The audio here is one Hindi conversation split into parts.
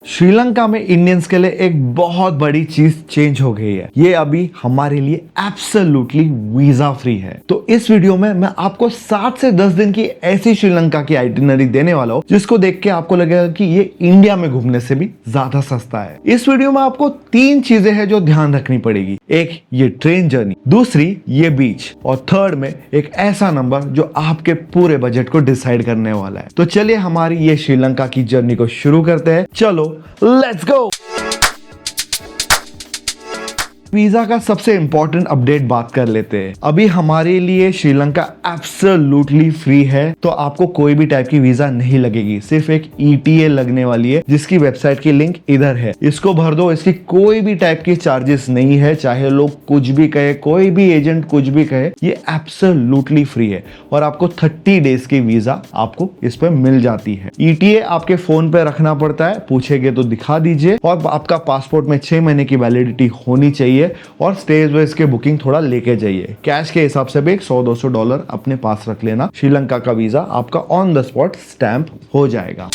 श्रीलंका में इंडियंस के लिए एक बहुत बड़ी चीज चेंज हो गई है। ये अभी हमारे लिए एब्सोल्युटली वीजा फ्री है। तो इस वीडियो में मैं आपको 7 से 10 दिन की ऐसी श्रीलंका की आइटिनरी देने वाला हूं जिसको देख के आपको लगेगा कि ये इंडिया में घूमने से भी ज्यादा सस्ता है। इस वीडियो में आपको 3 चीजें हैं जो ध्यान रखनी पड़ेगी। एक, ये ट्रेन जर्नी, दूसरी ये बीच, और थर्ड में एक ऐसा नंबर जो आपके पूरे बजट को डिसाइड करने वाला है। तो चलिए हमारी ये श्रीलंका की जर्नी को शुरू करते हैं। चलो लेट्स गो। वीजा का सबसे इंपॉर्टेंट अपडेट बात कर लेते हैं। अभी हमारे लिए श्रीलंका एब्सोल्युटली फ्री है, तो आपको कोई भी टाइप की वीजा नहीं लगेगी। सिर्फ एक ETA लगने वाली है जिसकी वेबसाइट की लिंक इधर है। इसको भर दो, इसकी कोई भी टाइप की चार्जेस नहीं है। चाहे लोग कुछ भी कहे, कोई भी एजेंट कुछ भी कहे, ये एब्सोल्युटली फ्री है और आपको 30 डेज की वीजा आपको इस पर मिल जाती है। ETA आपके फोन पे रखना पड़ता है, पूछेंगे तो दिखा दीजिए, और आपका पासपोर्ट में 6 महीने की वैलिडिटी होनी चाहिए, और स्टेज वाइज के बुकिंग थोड़ा लेके जाइए। कैश के हिसाब से भी $100-200 अपने पास रख लेना। श्रीलंका का वीजा आपका ऑन द स्पॉट स्टैंप हो जाएगा।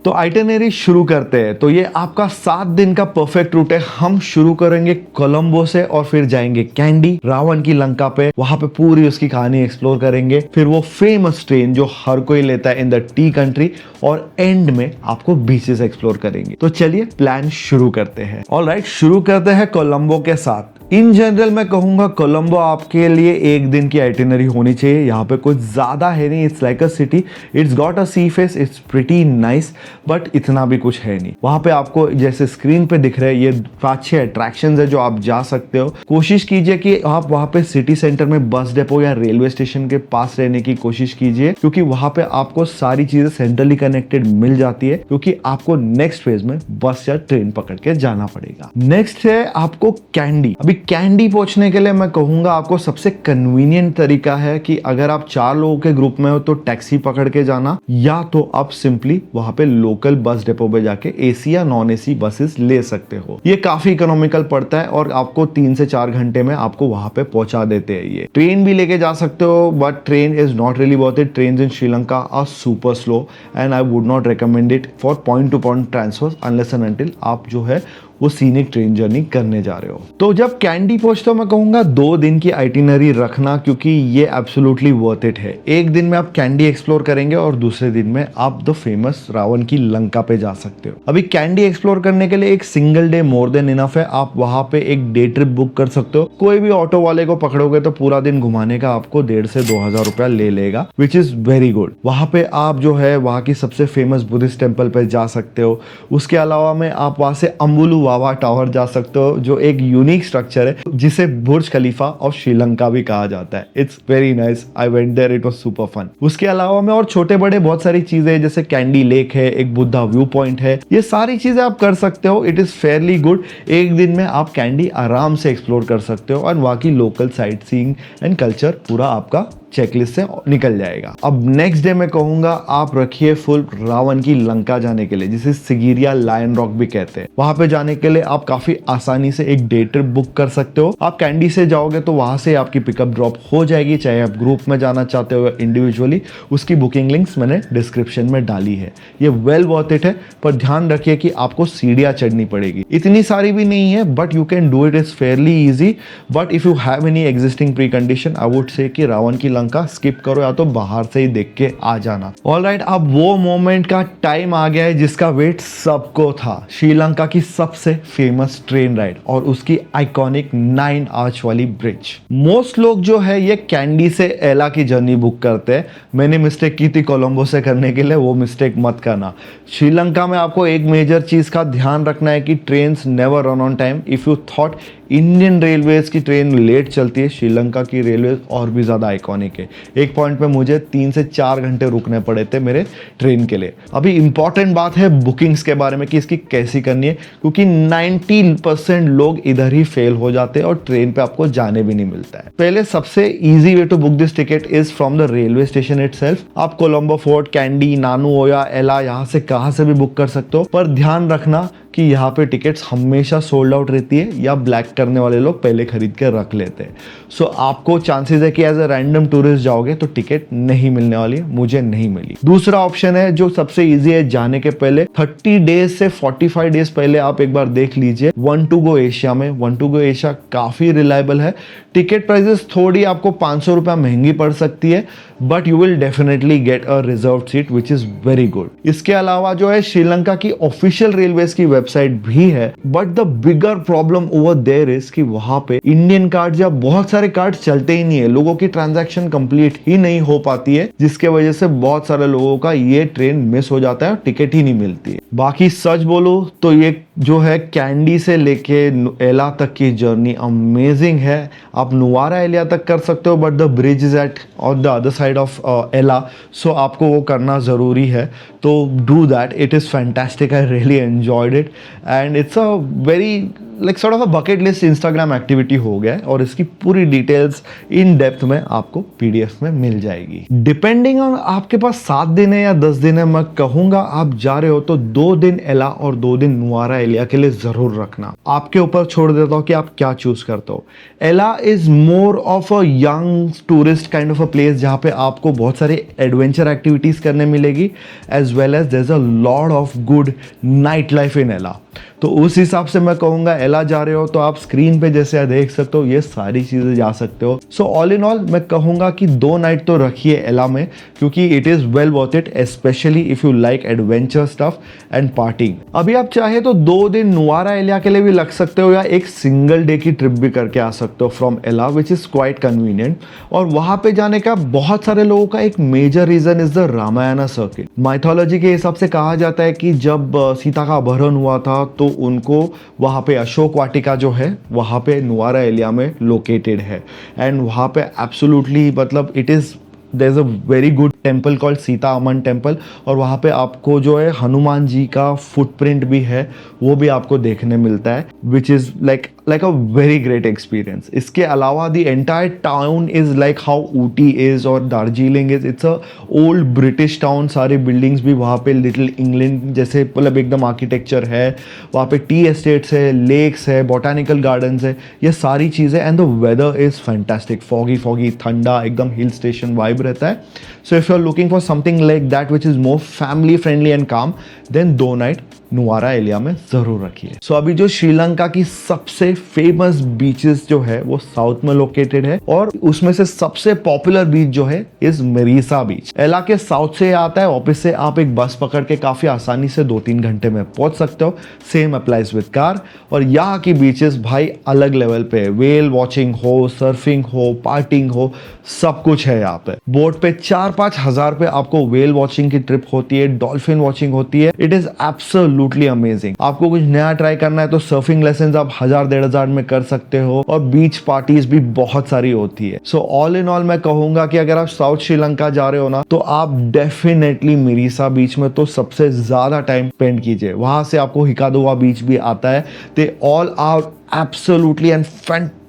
तो आइटिनरी शुरू करते हैं। तो ये आपका 7 दिन का परफेक्ट रूट है। हम शुरू करेंगे कोलंबो से और फिर जाएंगे कैंडी, रावण की लंका पे। वहां पे पूरी उसकी कहानी एक्सप्लोर करेंगे। फिर वो फेमस ट्रेन जो हर कोई लेता है इन द टी कंट्री, और एंड में आपको बीचेस एक्सप्लोर करेंगे। तो चलिए प्लान शुरू करते हैं। ऑलराइट, शुरू करते हैं कोलंबो के साथ। इन जनरल मैं कहूंगा कोलंबो आपके लिए 1 दिन की आइटिनरी होनी चाहिए। यहाँ पे कुछ ज्यादा है नहीं। It's like a city, it's got a sea face, it's pretty nice, but इतना भी कुछ है नहीं। वहां पे आपको जैसे स्क्रीन पे दिख रहे हैं ये 5-6 अट्रैक्शंस है जो आप जा सकते हो। कोशिश कीजिए कि आप वहां पे सिटी सेंटर में बस डिपो या रेलवे स्टेशन के पास रहने की कोशिश कीजिए, क्योंकि वहां पे आपको सारी चीजें सेंट्रली कनेक्टेड मिल जाती है, क्योंकि आपको नेक्स्ट फेज में बस या ट्रेन पकड़ के जाना पड़ेगा। नेक्स्ट है आपको कैंडी। अभी कैंडी पहुंचने के लिए मैं कहूंगा आपको सबसे कन्वीनियंट तरीका है कि अगर आप 4 लोगों के ग्रुप में हो तो टैक्सी पकड़ के जाना, या तो आप सिंपली वहां पे लोकल बस डिपो पे जाके AC या नॉन AC बसेस ले सकते हो। ये काफी इकोनॉमिकल पड़ता है और आपको 3 से 4 घंटे में आपको वहां पे पहुंचा देते हैं। ये ट्रेन भी लेके जा सकते हो, but train is not really worth it. Train in Sri Lanka are super slow and I would not recommend it for point to point transfer unless and until आप जो है वो सीनिक ट्रेन जर्नी करने जा रहे हो। तो जब कैंडी पहुंचते हो मैं कहूंगा 2 दिन की आइटिनरी रखना, क्योंकि ये एब्सोल्युटली वर्थ इट है। एक दिन में आप कैंडी एक्सप्लोर करेंगे और दूसरे दिन में आप द फेमस रावण की लंका पे जा सकते हो। अभी कैंडी एक्सप्लोर करने के लिए एक single day more than enough है। आप वहां पे एक डे ट्रिप बुक कर सकते हो। कोई भी ऑटो वाले को पकड़ोगे तो पूरा दिन घुमाने का आपको 1,500 से 2,000 रुपया ले लेगा, विच इज वेरी गुड। वहां पे आप जो है वहां की सबसे फेमस बुद्धिस्ट टेम्पल पे जा सकते हो। उसके अलावा में आप वहां से अम्बुलु वावा टावर जा सकते हो, जो एक यूनिक स्ट्रक्चर है जिसे बुर्ज खलीफा ऑफ श्रीलंका भी कहा जाता है। It's very nice, I went there, it was super fun. उसके अलावा में और छोटे बड़े बहुत सारी चीजें हैं, जैसे कैंडी लेक है, एक बुद्धा व्यू पॉइंट है। ये सारी चीजें आप कर सकते हो। It is fairly good. एक दिन में आप कैंडी आराम से एक्सप्लोर कर सकते हो और वहां की local sight seeing and culture पूरा आपका चेकलिस्ट से निकल जाएगा। अब नेक्स्ट डे मैं कहूंगा आप रखिए फुल रावण की लंका जाने के लिए, जिसे सिगिरिया लायन रॉक भी कहते हैं। वहां पे जाने के लिए आप काफी आसानी से एक डे ट्रिप बुक कर सकते हो। आप कैंडी से जाओगे तो वहां से आपकी पिकअप ड्रॉप हो जाएगी, चाहे आप ग्रुप में जाना चाहते हो इंडिविजुअली। उसकी बुकिंग लिंक्स मैंने डिस्क्रिप्शन में डाली है। ये वेल वर्थ इट है, पर ध्यान रखिए कि आपको सीढ़ियां चढ़नी पड़ेगी। इतनी सारी भी नहीं है, but you can do it, is fairly easy. But if you have any existing pre condition, I would say कि रावण की का स्किप करो या तो बाहर से ही देख के आ जाना। ऑलराइट, अब वो मोमेंट का टाइम आ गया है जिसका वेट सबको था। श्रीलंका की सबसे फेमस ट्रेन राइड और उसकी आइकॉनिक 9 आर्च वाली ब्रिज। मोस्ट लोग जो है ये कैंडी से एला की जर्नी बुक करते हैं। मैंने मिस्टेक की थी कोलंबो से करने के लिए, वो मिस्टेक मत करना। श्रीलंका में आपको एक मेजर चीज का ध्यान रखना है कि trains never run on time. If you thought Indian railways की ट्रेन लेट चलती है, श्रीलंका की रेलवे और भी ज्यादा आइकॉनिक है। एक पॉइंट पे मुझे 3 से 4 घंटे रुकने पड़े थे मेरे ट्रेन के लिए। अभी इंपॉर्टेंट बात है बुकिंग्स के बारे में कि इसकी कैसी करनी है, क्योंकि 90% लोग इधर ही फेल हो जाते हैं और ट्रेन पे आपको जाने भी नहीं मिलता है। पहले सबसे easy way to book this ticket is from the railway station itself. आप कोलंबो फोर्ट, कैंडी, नानुओया, एला यहाँ से कहाँ से भी बुक कर सकते हो, पर ध्यान रखना कि यहाँ पे टिकट्स हमेशा सोल्ड आउट रहती है या ब्लैक करने वाले लोग पहले खरीद के रख लेते हैं। सो आपको चांसेस है कि एज अ रैंडम टूरिस्ट जाओगे तो टिकट नहीं मिलने वाली है, मुझे नहीं मिली। दूसरा ऑप्शन है जो सबसे ईजी है, जाने के पहले 30 डेज से 45 डेज पहले आप एक बार देख लीजिए One2Go एशिया में। One2Go एशिया काफी रिलायबल है। टिकट प्राइसेस थोड़ी आपको 500 रुपया महंगी पड़ सकती है, but you will definitely get a reserve seat which is very good. इसके अलावा जो है श्रीलंका की ऑफिशियल रेलवेज की वेबसाइट भी है, but the bigger problem over there is कि वहां पे इंडियन कार्ड या बहुत सारे कार्ड चलते ही नहीं है, लोगों की ट्रांजैक्शन कंप्लीट ही नहीं हो पाती है, जिसके वजह से बहुत सारे लोगों का ये ट्रेन मिस हो जाता है और टिकट ही नहीं मिलती है। बाकी सच बोलो तो ये जो है कैंडी से लेके एला तक की जर्नी अमेजिंग है। आप नुवारा एलिया तक कर सकते हो, but the bridge is at on the other side of Ella, so आपको वो करना ज़रूरी है। तो do that, it is fantastic, I really enjoyed it and it's a very like sort of a bucket list Instagram activity हो गया है, और इसकी पूरी डिटेल्स इन डेप्थ में आपको पीडीएफ में मिल जाएगी। डिपेंडिंग ऑन आपके पास 7 दिन है या 10 दिन है, मैं कहूंगा आप जा रहे हो तो 2 दिन एला और 2 दिन नुआरा एलिया के लिए जरूर रखना। आपके ऊपर छोड़ देता हूं कि आप क्या चूज करते हो। Ella is more of a young tourist kind of a place, जहां पे आपको बहुत सारे एडवेंचर एक्टिविटीज करने मिलेगी, as well as there is a lot of good night life in Ella. तो उस हिसाब से मैं कहूंगा एला जा रहे हो तो आप स्क्रीन पे जैसे देख सकते हो ये सारी चीजें जा सकते हो। सो ऑल इन ऑल मैं कहूंगा कि 2 नाइट तो रखिए एला में, क्योंकि it is well worth it, specially if you like adventure stuff and partying. अभी आप चाहे तो 2 दिन नुआरा एलिया के लिए भी लग सकते हो, या एक सिंगल डे की ट्रिप भी करके आ सकते हो फ्रॉम एला, विच इज क्वाइट कन्वीनियंट। और वहां पे जाने का बहुत सारे लोगों का एक major reason is the Ramayana circuit. Mythology के हिसाब से कहा जाता है कि जब सीता का अपहरण हुआ था तो उनको वहां पे अशोक वाटिका जो है वहां पे नुआरा एलिया में लोकेटेड है, एंड वहां पे एब्सोल्युटली मतलब it is there is a very good temple called Sita Amman temple, और वहाँ पे आपको जो है हनुमान जी का फुटप्रिंट भी है, वो भी आपको देखने मिलता है, which is like a very great experience. इसके अलावा the entire town is like how Ooty is और Darjeeling is, it's a old British town. सारे बिल्डिंग्स भी वहाँ पे लिटिल इंग्लैंड जैसे मतलब एकदम आर्किटेक्चर है। वहाँ पे टी एस्टेट्स है, लेक्स है, बोटानिकल गार्डन्स है, ये सारी चीज़ें। And the weather is fantastic, foggy ठंडा, एकदम हिल स्टेशन वाइब रहता है। So if you are looking for something like that which is more family friendly and calm, then 2 night Nuwara Eliya में जरूर रखिए। सो अभी जो श्रीलंका की सबसे फेमस बीचेस जो है वो साउथ में लोकेटेड है, और उसमें से सबसे पॉपुलर बीच जो है इज मेरिसा बीच। एला के साउथ से आता है, ऑफिस से आप एक बस पकड़ के काफी आसानी से 2-3 घंटे में पहुंच सकते हो। Same applies with car. और यहाँ की बीचेस भाई अलग लेवल पे है, वेल वॉचिंग हो, सर्फिंग हो, पार्टिंग हो, सब कुछ है यहाँ पे। बोट पे 4-5 हजार पे आपको वेल वॉचिंग की ट्रिप होती है, डॉल्फिन वॉचिंग होती है। It is absolutely amazing. आपको कुछ नया ट्राई करना है तो सर्फिंग लेसन आप 1000-1500 में कर सकते हो, और बीच पार्टीज भी बहुत सारी होती है। सो ऑल इन ऑल मैं कहूंगा कि अगर आप साउथ श्रीलंका जा रहे हो ना, तो आप डेफिनेटली मिरिसा बीच में तो सबसे ज्यादा टाइम स्पेंड कीजिए। वहां से आपको हिकादोवा बीच भी आता है। They all are absolutely and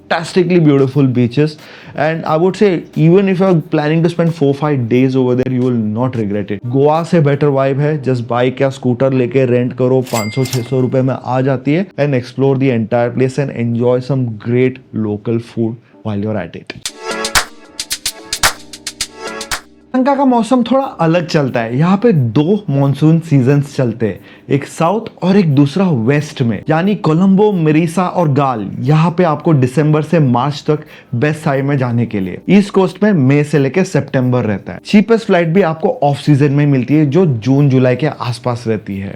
fantastically beautiful beaches, and I would say even if you are planning to spend 4-5 days over there, you will not regret it. Goa से बेटर वाइब है, जस्ट बाइक या स्कूटर लेके रेंट करो, 500-600 रुपए में आ जाती है, and explore the entire place and enjoy some great local food while you are at it. Sri Lanka का मौसम थोड़ा अलग चलता है। यहाँ पे 2 मॉनसून सीजन्स चलते हैं, एक साउथ और एक दूसरा वेस्ट में, यानी कोलंबो, मिरिसा और गाल। यहाँ पे आपको दिसंबर से मार्च तक बेस्ट टाइम में जाने के लिए। ईस्ट कोस्ट में मई से लेकर सितंबर रहता है। चीपेस्ट फ्लाइट भी आपको ऑफ सीजन में मिलती है, जो जून जुलाई के आसपास रहती है।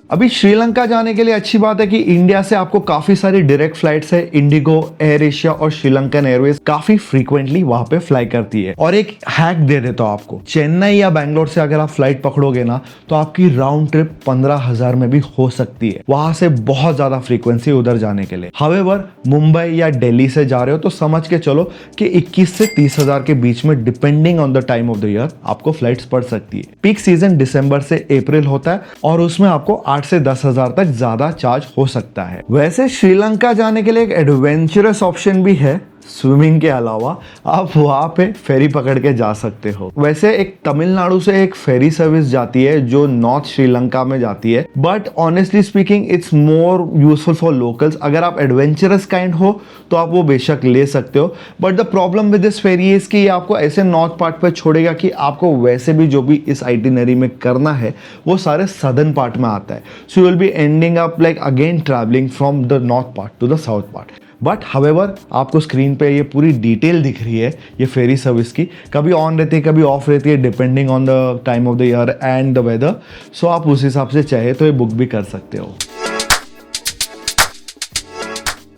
अभी श्रीलंका जाने के लिए अच्छी बात है कि इंडिया से आपको काफी सारी डायरेक्ट फ्लाइट्स है। इंडिगो, एयर एशिया और श्रीलंकन एयरवेज काफी फ्रीक्वेंटली वहां पे फ्लाई करती है। और एक हैक दे देता हूं आपको, चेन्नई या बैंगलोर से अगर आप फ्लाइट पकड़ोगे ना, तो आपकी राउंड ट्रिप 15,000 में भी हो सकती है। वहां से बहुत ज्यादा फ्रीक्वेंसी उधर जाने के लिए। हावेवर मुंबई या दिल्ली से जा रहे हो तो समझ के चलो कि 21 से 30,000 के बीच में, depending on the time of the year, आपको फ्लाइट्स पड़ सकती है। पीक सीजन दिसंबर से अप्रैल होता है, और उसमें आपको 8 से 10,000 तक ज्यादा चार्ज हो सकता है। वैसे श्रीलंका जाने के लिए एक एडवेंचरस ऑप्शन भी है, स्विमिंग के अलावा आप वहाँ पे फेरी पकड़ के जा सकते हो। वैसे एक तमिलनाडु से एक फेरी सर्विस जाती है जो नॉर्थ श्रीलंका में जाती है, but honestly speaking it's more useful for locals. अगर आप एडवेंचरस काइंड हो तो आप वो बेशक ले सकते हो, but the problem with this ferry is कि ये आपको ऐसे नॉर्थ पार्ट पे छोड़ेगा कि आपको वैसे भी जो भी इस आइटिनरी में करना है वो सारे सदर्न पार्ट में आता है। So you will be ending up like again travelling from the north part two the south part. But however आपको स्क्रीन पे ये पूरी डिटेल दिख रही है ये फेरी सर्विस की, कभी ऑन रहती है कभी ऑफ रहती है depending on the time of the year and the weather. So आप उस हिसाब से चाहे तो ये बुक भी कर सकते हो।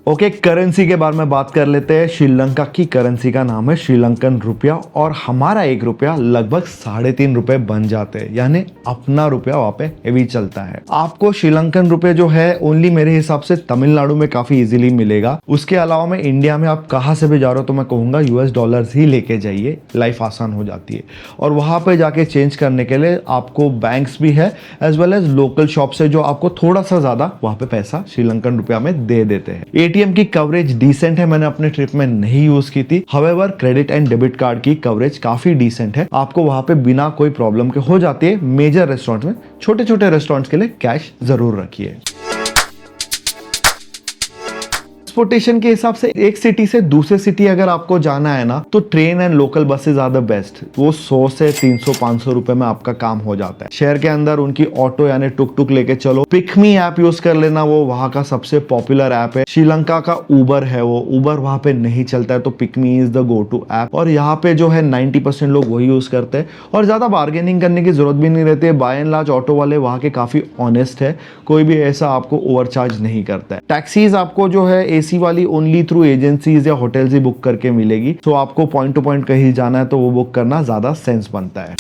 ओके, करेंसी के बारे में बात कर लेते हैं। श्रीलंका की करेंसी का नाम है श्रीलंकन रुपया और हमारा एक रुपया लगभग 3.5 रुपए बन जाते हैं, यानी अपना रुपया वहाँ पे हेवी चलता है। आपको श्रीलंकन रुपये जो है ओनली मेरे हिसाब से तमिलनाडु में काफी इजीली मिलेगा। उसके अलावा में इंडिया में आप कहाँ से भी जा रहे हो तो मैं कहूँगा US डॉलर्स ही लेके जाइए, लाइफ आसान हो जाती है। और वहाँ पे जाके चेंज करने के लिए आपको बैंक्स भी है as well as local shop से जो आपको थोड़ा सा ज्यादा वहाँ पे पैसा श्रीलंकन रुपया में दे देते हैं। एटीएम की कवरेज डिसेंट है, मैंने अपने ट्रिप में नहीं यूज की थी। However credit and debit card की कवरेज काफी डिसेंट है, आपको वहां पे बिना कोई प्रॉब्लम के हो जाती है। मेजर रेस्टोरेंट में, छोटे छोटे रेस्टोरेंट्स के लिए कैश जरूर रखिए। ट्रांसपोर्टेशन के हिसाब से एक सिटी से दूसरे सिटी अगर आपको जाना है ना तो train and local buses are the best. वो 100 से 300-500 रुपए में आपका काम हो जाता है। शहर के अंदर उनकी ऑटो यानी टुक टुक लेके चलो। पिकमी ऐप यूज कर लेना, वो वहां का सबसे पॉपुलर ऐप है। श्रीलंका का उबर है, वो उबर वहां पे नहीं चलता है तो PickMe is the go to app. और यहाँ पे जो है 90% लोग वही यूज करते हैं और ज्यादा बार्गेनिंग करने की जरूरत भी नहीं रहती है। बाय एंड लार्ज ऑटो वाले वहां के काफी ऑनेस्ट है, कोई भी ऐसा आपको ओवरचार्ज नहीं करता है। टैक्सीज आपको जो है एसी वाली ओनली थ्रू एजेंसीज या होटल्स ही बुक करके मिलेगी, तो आपको पॉइंट टू पॉइंट कहीं जाना है तो वो बुक करना ज्यादा सेंस बनता है।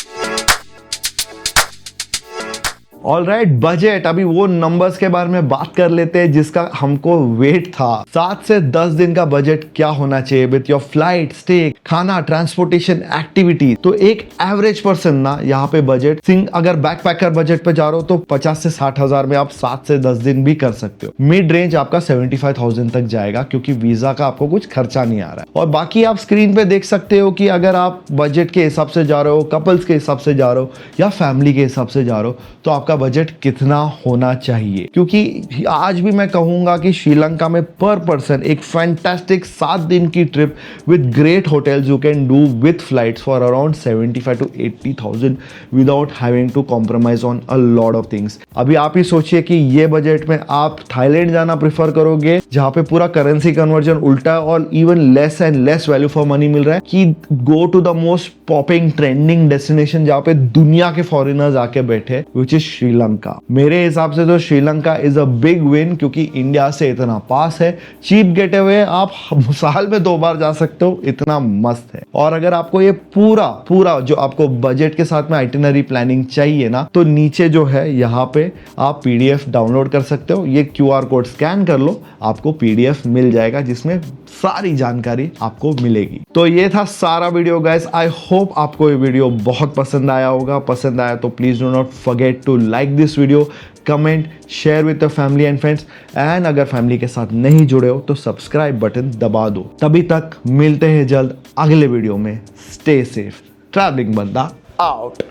ऑलराइट, बजट, अभी वो नंबर्स के बारे में बात कर लेते हैं जिसका हमको वेट था। 7 से 10 दिन का बजट क्या होना चाहिए विथ योर फ्लाइट, स्टे, खाना, ट्रांसपोर्टेशन, एक्टिविटी। तो एक एवरेज पर्सन ना यहाँ पे बजट अगर बैकपैकर बजट पे जा रहे हो तो 50 से 60 हजार में आप 7 से 10 दिन भी कर सकते हो। मिड रेंज आपका 75,000 तक जाएगा क्योंकि वीजा का आपको कुछ खर्चा नहीं आ रहा है। और बाकी आप स्क्रीन पे देख सकते हो कि अगर आप बजट के हिसाब से जा रहे हो, कपल्स के हिसाब से जा रहे हो या फैमिली के हिसाब से जा रहे हो तो आपका बजट कितना होना चाहिए। क्योंकि आज भी मैं कहूंगा कि श्रीलंका में पर पर्सन एक फैंटास्टिक 7 दिन की trip with great hotels you can do with flights for around 75 to 80,000 without having to compromise on a lot of things. अभी आप ही सोचिए कि ये बजट में आप थाईलैंड जाना प्रेफर करोगे जहां पे पूरा करेंसी कन्वर्जन उल्टा है और even less and less value for money मिल रहा है, कि go to the most popping trending destination जहां पे दुनिया के फॉरेनर्स आके बैठे, विच इज श्रीलंका। मेरे हिसाब से तो Sri Lanka is a big win क्योंकि इंडिया से इतना पास है, चीप गेट अवे, आप साल में 2 बार जा सकते हो, इतना मस्त है। और अगर आपको ये पूरा जो आपको बजट के साथ में आइटिनरी प्लानिंग चाहिए ना तो नीचे जो है यहाँ पे आप PDF डाउनलोड कर सकते हो। ये QR कोड स्कैन कर लो, आपको PDF मिल जाएगा जिसमें सारी जानकारी आपको मिलेगी। तो ये था सारा वीडियो गाइस। आई होप आपको ये वीडियो बहुत पसंद आया होगा। पसंद आया तो please do not forget to like this video, comment, share with your family and friends, एंड अगर फैमिली के साथ नहीं जुड़े हो तो सब्सक्राइब बटन दबा दो। तभी तक मिलते हैं जल्द अगले वीडियो में। स्टे सेफ, ट्रैवलिंग बंदा आउट।